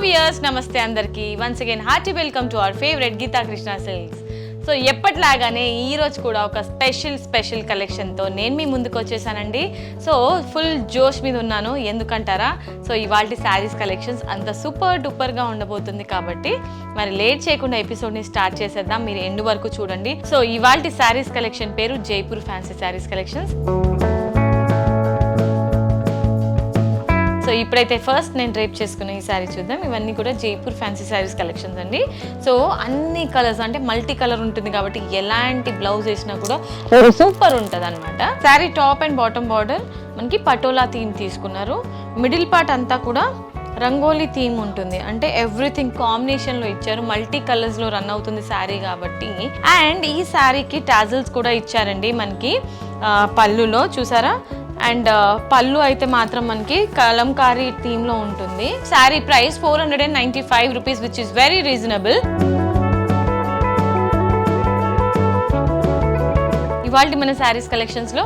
Viewers నమస్తే అందరికీ once again hearty welcome to our favourite Geetha Krishna silks. So ఎప్పటిలాగానే ఈరోజు కూడా ఒక స్పెషల్ కలెక్షన్తో నేను మీ ముందుకు వచ్చేసానండి. సో ఫుల్ జోష్ మీద ఉన్నాను, ఎందుకంటారా? సో ఇవాళ శారీస్ కలెక్షన్స్ అంత సూపర్ డూపర్గా ఉండబోతుంది కాబట్టి మరి లేట్ చేయకుండా ఎపిసోడ్ని స్టార్ట్ చేసేద్దాం. మీరు ఎండ్ వరకు చూడండి. సో ఇవాళ శారీస్ కలెక్షన్ పేరు Jaipur fancy saris collections. So ఇప్పుడైతే ఫస్ట్ నేను డ్రేప్ చేసుకున్న ఈ శారీ చూద్దాం. ఇవన్నీ కూడా జైపూర్ ఫ్యాన్సీ శారీస్ కలెక్షన్స్ అండి. సో అన్ని కలర్స్ అంటే మల్టీ కలర్ ఉంటుంది కాబట్టి ఎలాంటి బ్లౌజ్ వేసినా కూడా సూపర్ ఉంటుంది అనమాట. Sari top and bottom border మనకి పటోలా థీమ్ తీసుకున్నారు. మిడిల్ పార్ట్ అంతా కూడా రంగోలీ థీమ్ ఉంటుంది, అంటే ఎవ్రీథింగ్ కాంబినేషన్లో ఇచ్చారు. మల్టీ కలర్స్లో రన్ అవుతుంది శారీ కాబట్టి. అండ్ ఈ శారీకి టాజిల్స్ కూడా ఇచ్చారండి మనకి పళ్ళులో, చూసారా? అండ్ పళ్ళు అయితే మాత్రం మనకి కలంకారీ థీమ్ లో ఉంటుంది. Sari price 495 rupees, which is very reasonable. ఇవాళ మన శారీస్ కలెక్షన్స్ లో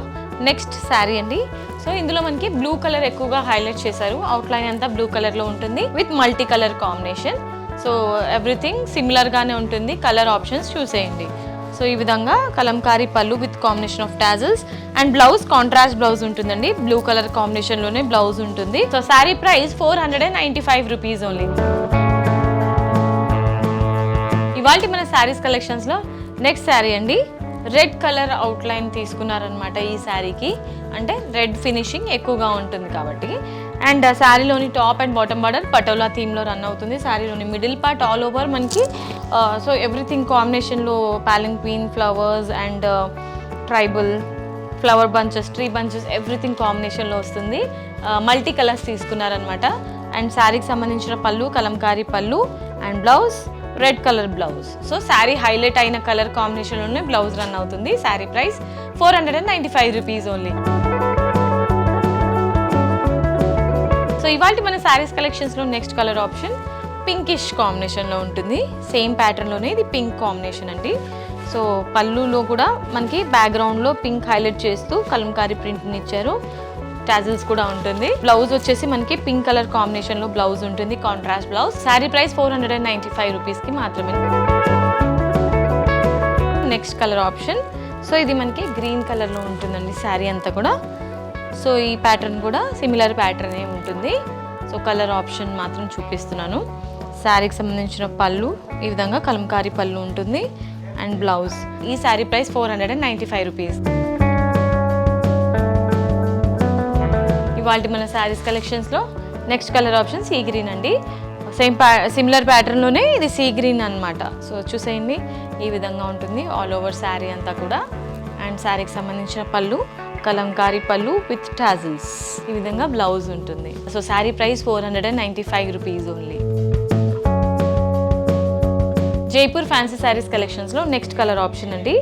నెక్స్ట్ శారీ అండి. సో ఇందులో మనకి బ్లూ కలర్ ఎక్కువగా హైలైట్ చేశారు. అవుట్ లైన్ అంతా బ్లూ కలర్ లో ఉంటుంది with multi colour combination. So everything similar గానే ఉంటుంది. కలర్ ఆప్షన్స్ చూసేయండి. సో ఈ విధంగా కలంకారీ పళ్ళు with combination of tassels and blouse contrast blouse ఉంటుందండి. బ్లూ కలర్ కాంబినేషన్ లోనే బ్లౌజ్ ఉంటుంది. So sari price 495 rupees only. ఇవాళ మన శారీస్ కలెక్షన్స్ లో నెక్స్ట్ శారీ అండి. రెడ్ కలర్ అవుట్ లైన్ తీసుకున్నారనమాట ఈ శారీకి, అంటే రెడ్ ఫినిషింగ్ ఎక్కువగా ఉంటుంది కాబట్టి. అండ్ శారీలోని top and bottom border patola థీమ్లో రన్ అవుతుంది. శారీలోని మిడిల్ పార్ట్ ఆల్ ఓవర్ మనకి సో ఎవ్రీథింగ్ కాంబినేషన్లో palanquin flowers and tribal flower bunches, tree bunches, everything కాంబినేషన్లో వస్తుంది. Multi colours తీసుకున్నారనమాట. అండ్ శారీకి సంబంధించిన పళ్ళు కలంకారీ పళ్ళు and blouse red colour blouse. So sari highlight అయిన కలర్ కాంబినేషన్లోనే బ్లౌజ్ రన్ అవుతుంది. Sari price 495 rupees only. So ఇవాళ మన శారీస్ కలెక్షన్స్లో నెక్స్ట్ కలర్ ఆప్షన్ పింకిష్ కాంబినేషన్లో ఉంటుంది. సేమ్ ప్యాటర్న్లోనే ఇది పింక్ కాంబినేషన్ అండి. సో పళ్ళులో కూడా మనకి బ్యాక్గ్రౌండ్లో పింక్ హైలైట్ చేస్తూ కలంకారీ ప్రింట్ని ఇచ్చారు. టాజిల్స్ కూడా ఉంటుంది. బ్లౌజ్ వచ్చేసి మనకి పింక్ కలర్ కాంబినేషన్లో బ్లౌజ్ ఉంటుంది, కాంట్రాస్ట్ బ్లౌజ్. శారీ ప్రైస్ 495 రూపీస్కి మాత్రమే. నెక్స్ట్ కలర్ ఆప్షన్, సో ఇది మనకి గ్రీన్ కలర్లో ఉంటుందండి శారీ అంతా కూడా. సో ఈ ప్యాటర్న్ కూడా సిమిలర్ ప్యాటర్న్ ఏ ఉంటుంది. సో కలర్ ఆప్షన్ మాత్రం చూపిస్తున్నాను. శారీకి సంబంధించిన పళ్ళు ఈ విధంగా కలంకారీ పళ్ళు ఉంటుంది అండ్ బ్లౌజ్. ఈ శారీ ప్రైస్ 495 రూపీస్. ఇవాళ మన శారీస్ కలెక్షన్స్లో next colour option sea green అండి. సేమ్ సిమిలర్ ప్యాటర్న్లోనే ఇది సీ గ్రీన్ అనమాట. సో చూసేయండి, ఈ విధంగా ఉంటుంది ఆల్ ఓవర్ శారీ అంతా కూడా. అండ్ శారీకి సంబంధించిన పళ్ళు కలంకారీ పళ్ళు విత్ టాజిల్స్, ఈ విధంగా బ్లౌజ్ ఉంటుంది. So sari price 495 rupees only. Jaipur fancy saris కలెక్షన్స్లో నెక్స్ట్ కలర్ ఆప్షన్ అండి.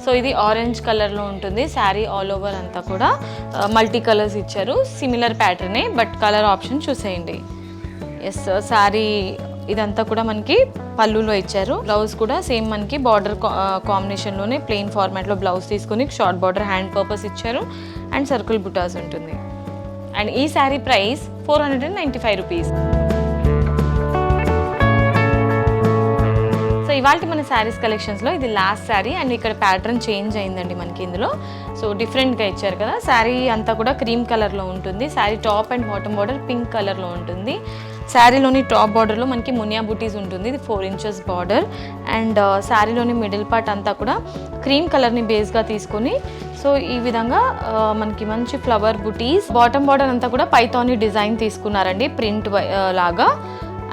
సో ఇది ఆరెంజ్ కలర్లో ఉంటుంది. శారీ ఆల్ ఓవర్ అంతా కూడా మల్టీ కలర్స్ ఇచ్చారు. సిమిలర్ ప్యాటర్నే బట్ కలర్ ఆప్షన్ చూసేయండి. ఎస్, శారీ ఇదంతా కూడా మనకి పళ్ళులో ఇచ్చారు. బ్లౌజ్ కూడా సేమ్ మనకి బార్డర్ కాంబినేషన్లోనే ప్లెయిన్ ఫార్మాట్లో బ్లౌజ్ తీసుకుని షార్ట్ బార్డర్ హ్యాండ్ పర్పస్ ఇచ్చారు అండ్ సర్కిల్ బుటాస్ ఉంటుంది. అండ్ ఈ శారీ ప్రైస్ 495 రూపీస్. సో ఇవాళ మన శారీస్ కలెక్షన్స్లో ఇది లాస్ట్ శారీ. అండ్ ఇక్కడ ప్యాటర్న్ చేంజ్ అయిందండి మనకి ఇందులో. సో డిఫరెంట్గా ఇచ్చారు కదా. శారీ అంతా కూడా క్రీమ్ కలర్లో ఉంటుంది. Sari top and bottom border pink కలర్లో ఉంటుంది. శారీలోని టాప్ బార్డర్లో మనకి మునియా బూటీస్ ఉంటుంది. ఇది 4 ఇంచెస్ బార్డర్. అండ్ శారీలోని మిడిల్ పార్ట్ అంతా కూడా క్రీమ్ కలర్ని బేస్గా తీసుకొని సో ఈ విధంగా మనకి మంచి ఫ్లవర్ బూటీస్. బాటమ్ బార్డర్ అంతా కూడా పైథానీ డిజైన్ తీసుకున్నారండి, ప్రింట్ లాగా.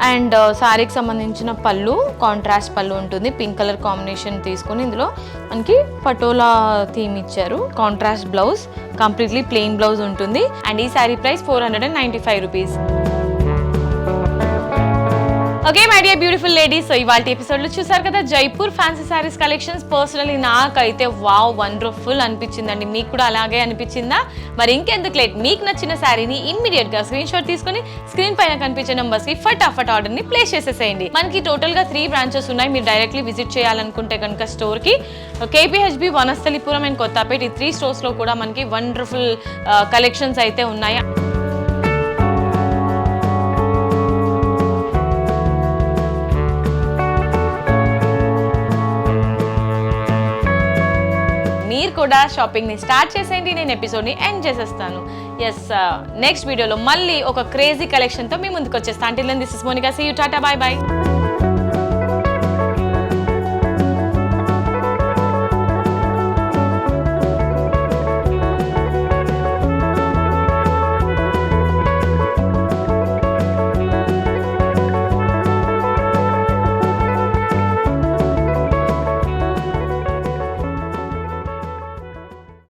అండ్ శారీకి సంబంధించిన పళ్ళు కాంట్రాస్ట్ పళ్ళు ఉంటుంది. పింక్ కలర్ కాంబినేషన్ తీసుకొని ఇందులో మనకి పటోలా థీమ్ ఇచ్చారు. Contrast blouse, completely plain blouse ఉంటుంది. అండ్ ఈ sari price 495 rupees. Okay my dear beautiful ladies, so ఇవాళ ఎపిసోడ్లో చూసారు కదా Jaipur fancy saris collections. Personally నాకైతే వావ్ వండర్ఫుల్ అనిపించిందండి. మీకు కూడా అలాగే అనిపించిందా? మరి ఇంకెందుకు లేట్, మీకు నచ్చిన శారీని ఇమ్మీడియట్గా స్క్రీన్ షాట్ తీసుకుని స్క్రీన్ పైన కనిపించే నంబర్స్కి ఫటాఫట్ ఆర్డర్ని ప్లేస్ చేసేసేయండి. మనకి టోటల్గా 3 బ్రాంచెస్ ఉన్నాయి. మీరు డైరెక్ట్లీ విజిట్ చేయాలనుకుంటే కనుక స్టోర్కి KPHB, వనస్థలిపురం అండ్ కొత్తపేట, ఈ 3 స్టోర్స్లో కూడా మనకి వండర్ఫుల్ కలెక్షన్స్ అయితే ఉన్నాయి. కూడా షాపింగ్ని స్టార్ట్ చేసేయండి. నేను ఎపిసోడ్ని ఎండ్ చేసేస్తాను. ఎస్, నెక్స్ట్ వీడియోలో మళ్ళీ ఒక క్రేజీ కలెక్షన్తో మీ ముందుకు వచ్చేస్తాను. Until then this is Monika. See you, tata, bye by.